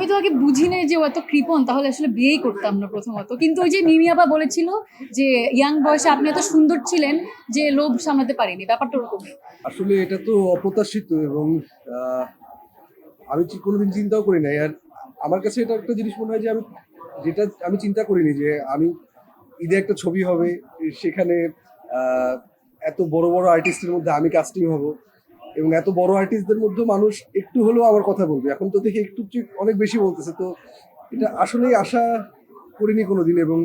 আমি তো আগে বুঝি নাই যে ও এত কৃপণ, তাহলে আসলে বিয়েই করতাম না প্রথমত। কিন্তু ওই যে নিমি আপা বলেছিল যে ইয়াং বয়সে আপনি এত সুন্দর ছিলেন যে লোভ সামলাতে পারিনি, ব্যাপারটা ওরকম। আসলে এটা তো অপ্রত্যাশিত এবং আমি কোনোদিন চিন্তাও করি নাই। আর আমার কাছে এটা একটা জিনিস মনে হয় যে যেটা আমি চিন্তা করিনি যে আমি ঈদে একটা ছবি হবে, সেখানে আহ, এত বড় বড় আর্টিস্টের মধ্যে আমি কাস্টিং হব এবং এত বড় আর্টিস্টদের মধ্যে মানুষ একটু হলেও আমার কথা বলবে। এখন তো দেখি একটু অনেক বেশি বলতেছে, তো এটা আসলেই আশা করিনি কোনোদিন। এবং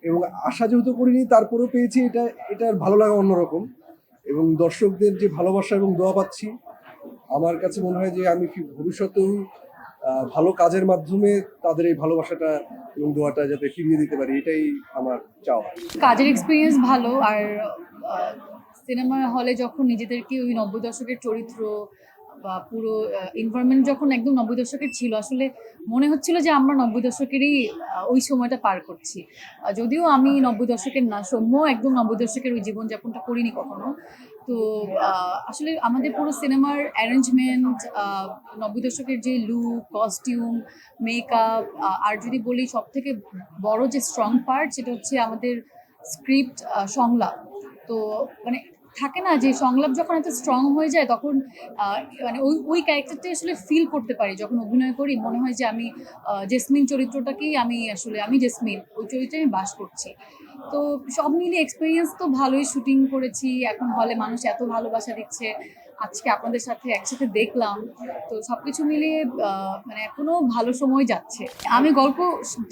এবং আশা যেহেতু করিনি তারপরেও পেয়েছি, এটার ভালো লাগা অন্যরকম। এবং দর্শকদের যে ভালোবাসা এবং দোয়া পাচ্ছি, আমার কাছে মনে হয় যে আমি ভবিষ্যতেও ভালো কাজের মাধ্যমে তাদের এই ভালোবাসাটা এবং দোয়াটা যাতে ফিরিয়ে দিতে পারি, এটাই আমার চাওয়া। কাজের এক্সপিরিয়েন্স ভালো। আর সিনেমা হলে যখন নিজেদেরকে ওই 90 দশকের চরিত্র বা পুরো এনভায়রনমেন্ট যখন একদম 90 দশকের ছিল, আসলে মনে হচ্ছিল যে আমরা 90 দশকেরই ওই সময়টা পার করছি। যদিও আমি 90 দশকের না, সৌম্য একদম 90 দশকের ওই জীবনযাপনটা করিনি কখনো। তো আসলে আমাদের পুরো সিনেমার অ্যারেঞ্জমেন্ট, 90 দশকের যে লুক, কস্টিউম, মেকআপ, আর যদি বলি সব থেকে বড় যে স্ট্রং পার্ট, সেটা হচ্ছে আমাদের স্ক্রিপ্ট, সংলাপ। তো মানে থাকে না যে সংলাপ যখন এত স্ট্রং হয়ে যায় তখন মানে ওই ওই ক্যারেক্টারটা আসলে ফিল করতে পারি। যখন অভিনয় করি মনে হয় যে আমি জেসমিন চরিত্রটাকেই আমি জেসমিন ওই চরিত্রে আমি বাস করছি। তো সব মিলিয়ে এক্সপিরিয়েন্স তো ভালোই, শুটিং করেছি, এখন হলে মানুষ এত ভালোবাসা দিচ্ছে, আজকে আপনাদের সাথে একসাথে দেখলাম। তো সবকিছু মিলিয়ে মানে এখনো ভালো সময় যাচ্ছে। আমি গল্প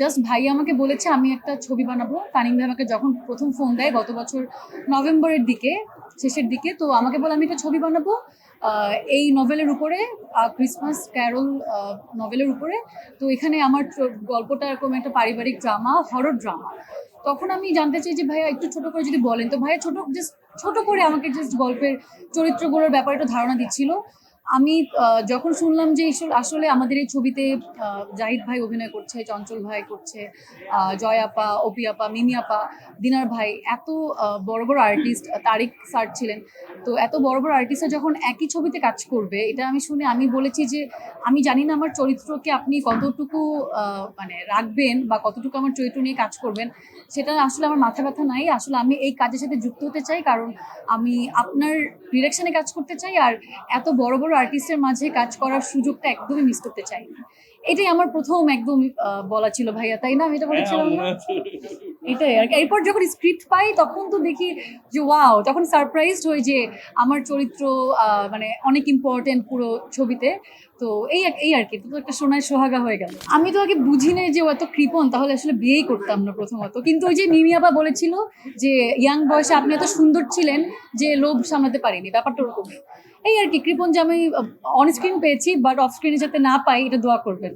জাস্ট ভাই আমাকে বলেছে আমি একটা ছবি বানাবো। তানিম ভাই আমাকে যখন প্রথম ফোন দেয় গত বছর নভেম্বরের দিকে, শেষের দিকে, তো আমাকে বলে আমি একটা ছবি বানাবো এই নভেলের উপরে, ক্রিসমাস ক্যারল নভেলের উপরে। তো এখানে আমার গল্পটা এরকম একটা পারিবারিক ড্রামা, হরর ড্রামা। তখন আমি জানতে চাই যে ভাইয়া একটু ছোট করে যদি বলেন। তো ভাইয়া ছোট করে আমাকে জাস্ট গল্পের চরিত্রগুলোর ব্যাপারে একটু ধারণা দিচ্ছিল। আমি যখন শুনলাম যে আসলে আমাদের এই ছবিতে জাহিদ ভাই অভিনয় করছে, চঞ্চল ভাই করছে, জয় আপা, অপি আপা, মিমি আপা, দিনার ভাই, এত বড় বড় আর্টিস্ট, তারিক স্যার ছিলেন। তো এত বড় বড় আর্টিস্টরা যখন একই ছবিতে কাজ করবে, এটা আমি শুনে আমি বলেছি যে আমি জানি না আমার চরিত্রকে আপনি কতটুকু মানে রাখবেন বা কতটুকু আমার চরিত্র নিয়ে কাজ করবেন, সেটা আসলে আমার মাথা ব্যথা নাই। আসলে আমি এই কাজের সাথে যুক্ত হতে চাই, কারণ আমি আপনার ডিরেকশনে কাজ করতে চাই। আর এত বড় বড় আর্টিস্টের মাঝে কাজ করার সুযোগটা একদমই মিস করতে চাই না। এটাই আমার প্রথম একদম বলা ছিল ভাইয়া, তাই না? আমি এটা বলেছিলাম না? এটাই আর কি। এরপর যখন স্ক্রিপ্ট পাই তখন তো দেখি যে ওয়াও, তখন সারপ্রাইজড হই যে আমার চরিত্র মানে অনেক ইম্পর্টেন্ট পুরো ছবিতে। তো এই আর কি, তো একটা সোনায় সোহাগা হয়ে গেল। আমি তো আগে বুঝি নাই যে ও এত কৃপণ, তাহলে আসলে বিয়েই করতাম না প্রথমত। কিন্তু ওই যে নিমি আপা বলেছিল যে ইয়াং বয়সে আপনি এত সুন্দর ছিলেন যে লোভ সামলাতে পারিনি, ব্যাপারটা ওরকম। এই আর কি, কৃপণ যে আমি অন স্ক্রিন পেয়েছি, বাট অফ স্ক্রিনে যাতে না পাই এটা দোয়া করবেন।